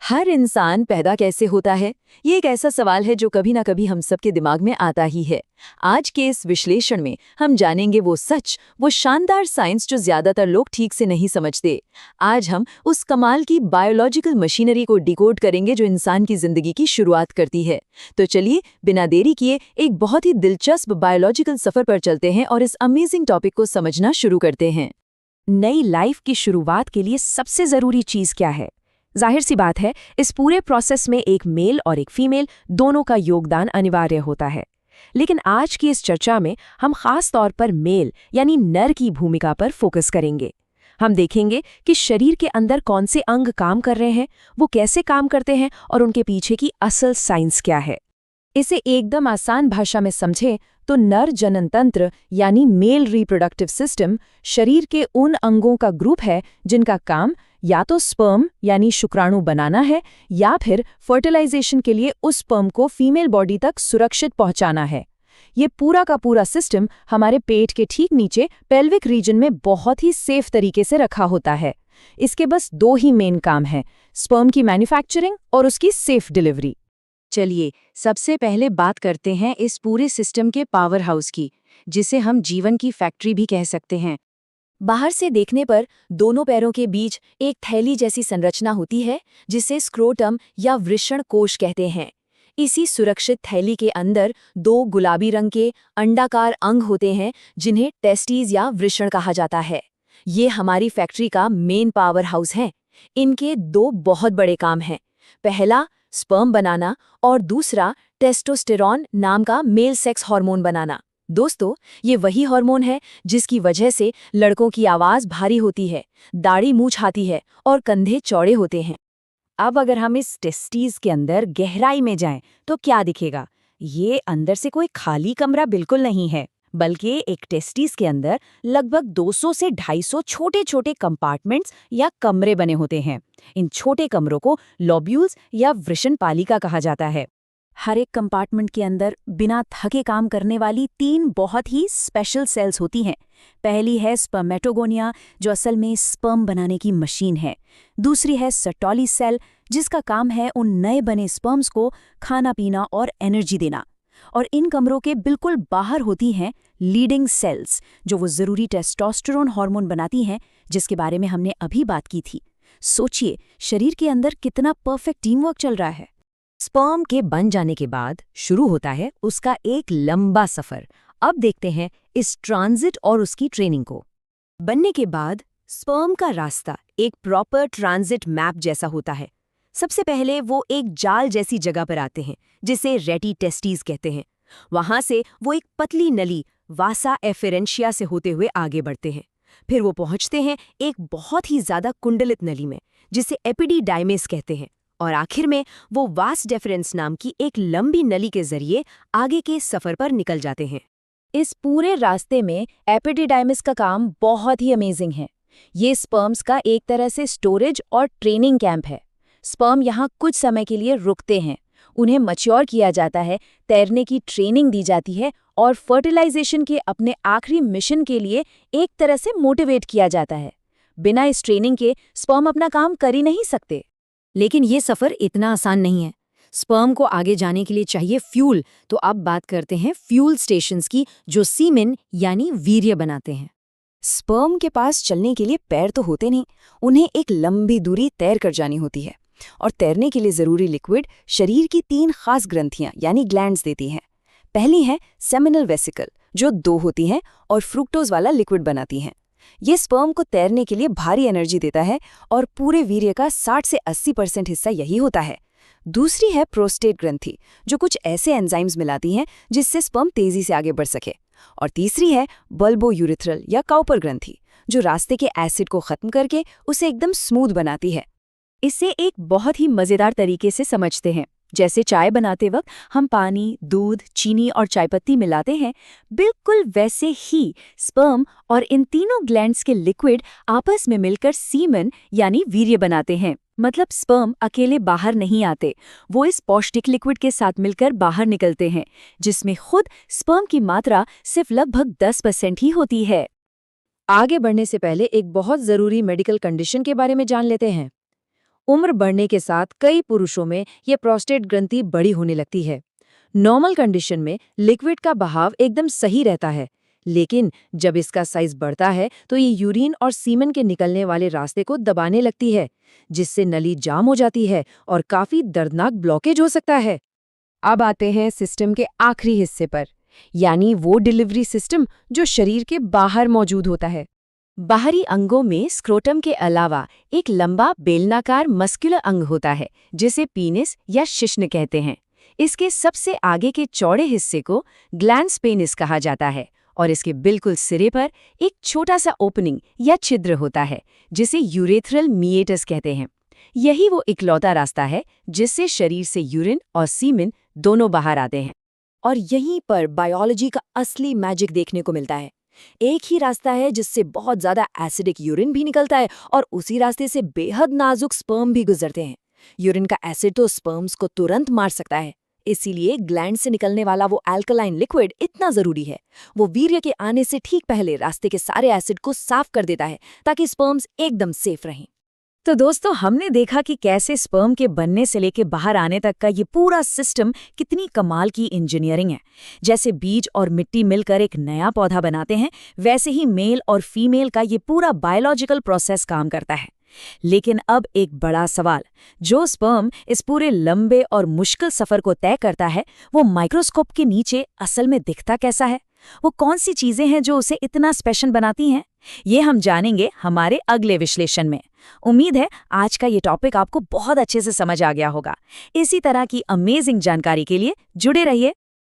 हर इंसान पैदा कैसे होता है? ये एक ऐसा सवाल है जो कभी ना कभी हम सबके दिमाग में आता ही है। आज के इस विश्लेषण में हम जानेंगे वो सच, वो शानदार साइंस जो ज्यादातर लोग ठीक से नहीं समझते। आज हम उस कमाल की बायोलॉजिकल मशीनरी को डिकोड करेंगे जो इंसान की जिंदगी की शुरुआत करती है। तो चलिए बिना देरी किए एक बहुत ही दिलचस्प बायोलॉजिकल सफर पर चलते हैं और इस अमेजिंग टॉपिक को समझना शुरू करते हैं। नई लाइफ की शुरुआत के लिए सबसे जरूरी चीज क्या है? जाहिर सी बात है, इस पूरे प्रोसेस में एक मेल और एक फीमेल दोनों का योगदान अनिवार्य होता है। लेकिन आज की इस चर्चा में हम खास तौर पर मेल यानी नर की भूमिका पर फोकस करेंगे। हम देखेंगे कि शरीर के अंदर कौन से अंग काम कर रहे हैं, वो कैसे काम करते हैं और उनके पीछे की असल साइंस क्या है। इसे एकदम आसान भाषा में समझें तो नर जनन तंत्र यानी मेल रिप्रोडक्टिव सिस्टम शरीर के उन अंगों का ग्रुप है जिनका काम या तो स्पर्म यानी शुक्राणु बनाना है या फिर फर्टिलाइजेशन के लिए उस स्पर्म को फीमेल बॉडी तक सुरक्षित पहुंचाना है। ये पूरा का पूरा सिस्टम हमारे पेट के ठीक नीचे पेल्विक रीजन में बहुत ही सेफ तरीके से रखा होता है। इसके बस दो ही मेन काम हैं, स्पर्म की मैन्युफैक्चरिंग और उसकी सेफ डिलीवरी। चलिए सबसे पहले बात करते हैं इस पूरे सिस्टम के पावर हाउस की, जिसे हम जीवन की फैक्ट्री भी कह सकते हैं। बाहर से देखने पर दोनों पैरों के बीच एक थैली जैसी संरचना होती है जिसे स्क्रोटम या वृषण कोश कहते हैं। इसी सुरक्षित थैली के अंदर दो गुलाबी रंग के अंडाकार अंग होते हैं जिन्हें टेस्टीज या वृषण कहा जाता है। ये हमारी फैक्ट्री का मेन पावर हाउस है। इनके दो बहुत बड़े काम हैं। पहला स्पर्म बनाना और दूसरा टेस्टोस्टेरॉन नाम का मेल सेक्स हार्मोन बनाना। दोस्तों, ये वही हार्मोन है जिसकी वजह से लड़कों की आवाज भारी होती है, दाढ़ी मूंछ आती है और कंधे चौड़े होते हैं। अब अगर हम इस टेस्टीज के अंदर गहराई में जाएं तो क्या दिखेगा? ये अंदर से कोई खाली कमरा बिल्कुल नहीं है, बल्कि एक टेस्टीज के अंदर लगभग 200 से 250 छोटे छोटे कंपार्टमेंट्स या कमरे बने होते हैं। इन छोटे कमरों को लॉब्यूल्स या वृषणपालिका कहा जाता है। हर एक कंपार्टमेंट के अंदर बिना थके काम करने वाली 3 बहुत ही स्पेशल सेल्स होती हैं। पहली है स्पर्मेटोगोनिया, जो असल में स्पर्म बनाने की मशीन है। दूसरी है सर्टोली सेल, जिसका काम है उन नए बने स्पर्म्स को खाना पीना और एनर्जी देना। और इन कमरों के बिल्कुल बाहर होती हैं लीडिंग सेल्स, जो वो ज़रूरी टेस्टोस्टेरोन हार्मोन बनाती हैं जिसके बारे में हमने अभी बात की थी। सोचिए, शरीर के अंदर कितना परफेक्ट टीम वर्क चल रहा है। स्पर्म के बन जाने के बाद शुरू होता है उसका एक लंबा सफर। अब देखते हैं इस ट्रांजिट और उसकी ट्रेनिंग को। बनने के बाद स्पर्म का रास्ता एक प्रॉपर ट्रांजिट मैप जैसा होता है। सबसे पहले वो एक जाल जैसी जगह पर आते हैं जिसे रेटी टेस्टीज कहते हैं। वहां से वो एक पतली नली वासा एफेरेंशिया से होते हुए आगे बढ़ते हैं। फिर वो पहुंचते हैं एक बहुत ही ज्यादा कुंडलित नली में जिसे एपिडिडाइमिस कहते हैं। और आखिर में वो वास डेफरेंस नाम की एक लंबी नली के जरिए आगे के सफर पर निकल जाते हैं। इस पूरे रास्ते में एपिडिडाइमिस का काम बहुत ही अमेजिंग है। ये स्पर्म्स का एक तरह से स्टोरेज और ट्रेनिंग कैंप है। स्पर्म यहाँ कुछ समय के लिए रुकते हैं, उन्हें मैच्योर किया जाता है, तैरने की ट्रेनिंग दी जाती है और फर्टिलाइजेशन के अपने आखिरी मिशन के लिए एक तरह से मोटिवेट किया जाता है। बिना इस ट्रेनिंग के स्पर्म अपना काम कर ही नहीं सकते। लेकिन ये सफ़र इतना आसान नहीं है। स्पर्म को आगे जाने के लिए चाहिए फ्यूल। तो अब बात करते हैं फ्यूल स्टेशंस की, जो सीमेन यानी वीर्य बनाते हैं। स्पर्म के पास चलने के लिए पैर तो होते नहीं, उन्हें एक लंबी दूरी तैर कर जानी होती है। और तैरने के लिए ज़रूरी लिक्विड शरीर की 3 खास ग्रंथियां यानी ग्लैंड्स देती हैं। पहली है सेमिनल वेसिकल, जो 2 होती हैं और फ्रुक्टोज वाला लिक्विड बनाती हैं। ये स्पर्म को तैरने के लिए भारी एनर्जी देता है और पूरे वीर्य का 60 से 80% हिस्सा यही होता है। दूसरी है प्रोस्टेट ग्रंथि, जो कुछ ऐसे एंजाइम्स मिलाती हैं जिससे स्पर्म तेजी से आगे बढ़ सके। और तीसरी है बल्बोयूरिथ्रल या काउपर ग्रंथि, जो रास्ते के एसिड को खत्म करके उसे एकदम स्मूथ बनाती है। इसे एक बहुत ही मज़ेदार तरीके से समझते हैं। जैसे चाय बनाते वक्त हम पानी, दूध, चीनी और चायपत्ती मिलाते हैं, बिल्कुल वैसे ही स्पर्म और इन तीनों ग्लैंड्स के लिक्विड आपस में मिलकर सीमेन यानी वीर्य बनाते हैं। मतलब स्पर्म अकेले बाहर नहीं आते, वो इस पौष्टिक लिक्विड के साथ मिलकर बाहर निकलते हैं, जिसमें खुद स्पर्म की मात्रा सिर्फ लगभग 10% ही होती है। आगे बढ़ने से पहले एक बहुत ज़रूरी मेडिकल कंडीशन के बारे में जान लेते हैं। उम्र बढ़ने के साथ कई पुरुषों में ये प्रोस्टेट ग्रंथि बड़ी होने लगती है। नॉर्मल कंडीशन में लिक्विड का बहाव एकदम सही रहता है, लेकिन जब इसका साइज बढ़ता है तो ये यूरिन और सीमेन के निकलने वाले रास्ते को दबाने लगती है, जिससे नली जाम हो जाती है और काफी दर्दनाक ब्लॉकेज हो सकता है। अब आते हैं सिस्टम के आखिरी हिस्से पर, यानी वो डिलीवरी सिस्टम जो शरीर के बाहर मौजूद होता है। बाहरी अंगों में स्क्रोटम के अलावा एक लंबा बेलनाकार मस्कुलर अंग होता है, जिसे पीनिस या शिश्न कहते हैं। इसके सबसे आगे के चौड़े हिस्से को ग्लैंस पेनिस कहा जाता है और इसके बिल्कुल सिरे पर एक छोटा सा ओपनिंग या छिद्र होता है, जिसे यूरेथ्रल मीएटस कहते हैं। यही वो इकलौता रास्ता है जिससे शरीर से यूरिन और सीमेन दोनों बाहर आते हैं। और यहीं पर बायोलॉजी का असली मैजिक देखने को मिलता है। एक ही रास्ता है जिससे बहुत ज्यादा एसिडिक यूरिन भी निकलता है और उसी रास्ते से बेहद नाजुक स्पर्म भी गुजरते हैं। यूरिन का एसिड तो स्पर्म्स को तुरंत मार सकता है, इसीलिए ग्लैंड से निकलने वाला वो अल्कलाइन लिक्विड इतना जरूरी है। वो वीर्य के आने से ठीक पहले रास्ते के सारे एसिड को साफ कर देता है ताकि स्पर्म्स एकदम सेफ रहें। तो दोस्तों, हमने देखा कि कैसे स्पर्म के बनने से लेके बाहर आने तक का ये पूरा सिस्टम कितनी कमाल की इंजीनियरिंग है। जैसे बीज और मिट्टी मिलकर एक नया पौधा बनाते हैं, वैसे ही मेल और फीमेल का ये पूरा बायोलॉजिकल प्रोसेस काम करता है। लेकिन अब एक बड़ा सवाल, जो स्पर्म इस पूरे लंबे और मुश्किल सफर को तय करता है, वो माइक्रोस्कोप के नीचे असल में दिखता कैसा है? वो कौन सी चीजें हैं जो उसे इतना स्पेशल बनाती हैं? ये हम जानेंगे हमारे अगले विश्लेषण में। उम्मीद है आज का ये टॉपिक आपको बहुत अच्छे से समझ आ गया होगा। इसी तरह की अमेजिंग जानकारी के लिए जुड़े रहिए